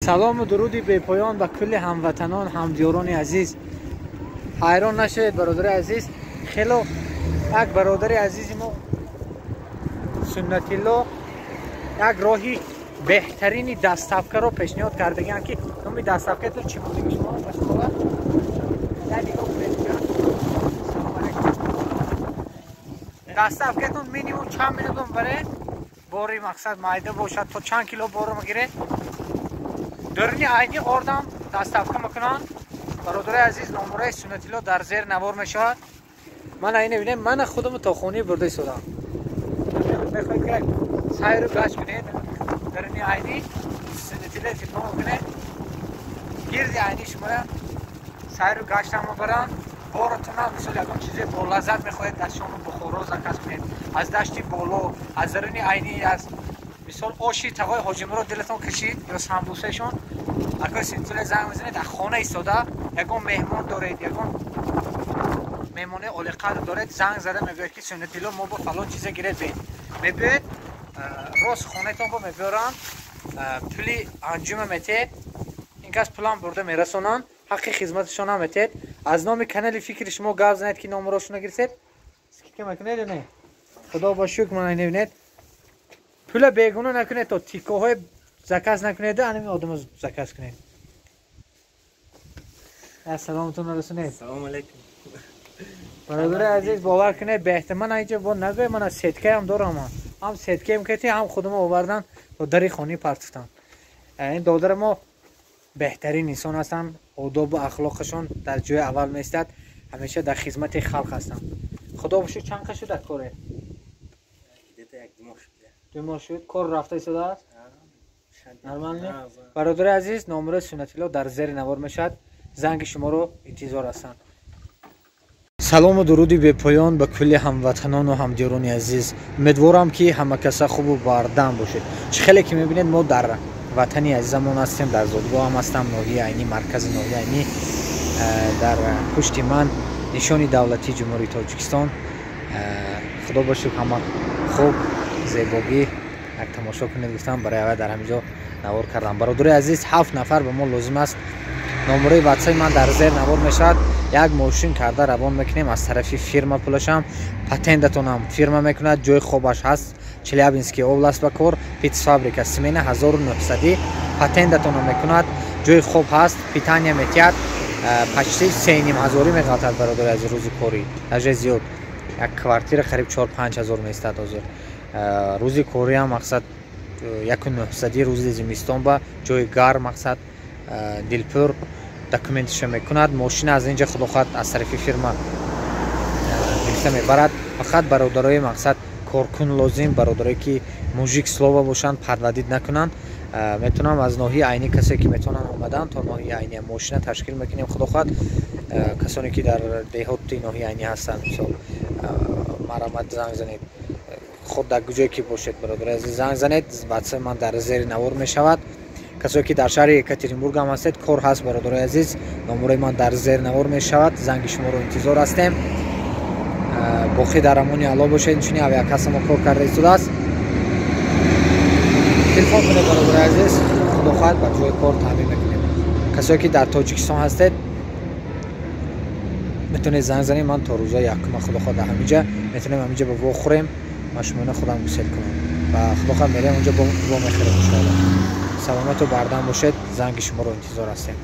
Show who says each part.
Speaker 1: سلام و درودی به پایان به کل هموطنان همدیاران عزیز. حیران نشید برادر عزیز، خیلی یک برادر عزیزی ما سنت الله یک راهی بهترینی دستافکه رو پیشنهاد کردگن که نمی دستافکه تو چی بودی شما بسیار دستافکه تون مینیموم چند میلیون بره باری مقصد مایده باشد تا چند کیلو بار میگیره درنی عینی آردم دستافکه میکنن. برادر عزیز نمره سنت الله در زیر نوار میشود. من اینه ببینید من خودم تا خونه برده شدم. بخواید که سیر رو گشت کنید درنی عینی سنت الله فیلم میکنه گرد عینی شما سیر رو گشت هم برن بارتون هم مثل یکان چیزی با لذت میخواید دستشون رو بخورا زکست کنید از دشتی بالا از درنی عینی از مثال آشی تقای حاجمه رو دلتون کشید یا سمبوسه شون اگر سنتله زنگ بزنید در خانه ایستاده یکان مهمان دارید یکان مهمانه عالی قدر دارید زنگ زده میگوید که سنت الله ما با فلان چیزا گیرید بید میبید راست خانه تون با میبرن پولی انجام میتید این کس پلان برده میرسونن حق خدمتشون هم میتید. از نام کانال فکر شما گپ زنید که نمرهشون نگرسید که میکنید نه خدا با شکر من نبینید پول بیگونه نکنید تا تیکه های زکاس نکنید همین آدم زکاس کنید. سلامتون رسونید.
Speaker 2: سلام علیکم
Speaker 1: برادر عزیز باور کنید به احتمال اینجا با نگه من صدقه هم دارم هم صدقه میکردی هم خودم آوردن و در خانه پرتفتن. این دادر ما بهترین انسان هستن آداب و اخلاقشون در جای اول میستد همیشه در خدمت خلق هستن. خدا باشو چند قش شده کاره؟ دو ماه شد کار رفته ایستاده است؟ نرمال نه؟ برادر عزیز نمره سنت الله در زیر نوار میشد زنگ شما رو انتظار هستن. سلام و درودی به پایان به کل هموطنان و همدیاران عزیز. امیدوارم که همه کس خوب و باردم باشه. خیلی که میبینید ما در وطنی عزیزمون هستیم در زادگاه هم هستم ناحیه عینی مرکز ناحیه عینی در پشت من نشانی دولتی جمهوری تاجیکستان. خدا باشه همه خوب زیبایی یک تماشا کنید گفتم برای اول در همینجا نوار کردم. برادر عزیز 7 نفر به ما لازم است. نمره واتساپ من در زیر نوار میشد یک ماشین کرده روان میکنیم از طرفی فیرما پولشم پتنتتون هم فیرما میکند جای خوبش هست چلیابینسکی اوبلاست بکور پیتس فابریکا سمینه 1900 پتنتتون هم میکند جای خوب هست پیتانیا میتیاد پشتی 3500 میگاتد برادر از روزی کوری اجازه زیاد یک کوارتیر قریب 4-5 هزار میستاد حاضر روزی کوری هم مقصد 1900 روزی زمستان با جای گرم مقصد دلپور داکومنتش میکند ماشین از اینجا خدا خواهد از طرف فیرما گرفته میبرد. فقط برادرای مقصد کارکن لازم برادرایی که موژیک سلوا باشند پروردید نکنند میتونم از ناحیه عینی کسی که میتونن اومدن تا ناحیه عینی ماشین تشکیل میکنیم خدا خواهد کسانی که در دهات ناحیه عینی هستند مثلا مرامت زنگ زنید خود در جایی که باشید برادر عزیز زنگ زنید واتساپ من در زیر نوار میشود. کسایی که در شهر یکاترینبورگ هم هستید کار هست برادر عزیز نمره من در زیر نوار میشود زنگ شما رو انتظار هستیم. باقی در امانی الله باشید چون اویا کس ما کار کرده ایستاده است تلفن کنید برادر عزیز خدا خواهد با جای کار تامین میکنیم. کسایی که در تاجیکستان هستید میتونید زنگ زنید من تا روزای یکم خدا خواهد همینجا میتونیم همینجا به وا خوریم مشمونه خودم گسل کنم و خدا خواهد میریم اونجا با میخوریم ان شاء الله. سلامت و بردم باشید زنگ شما رو انتظار هستیم.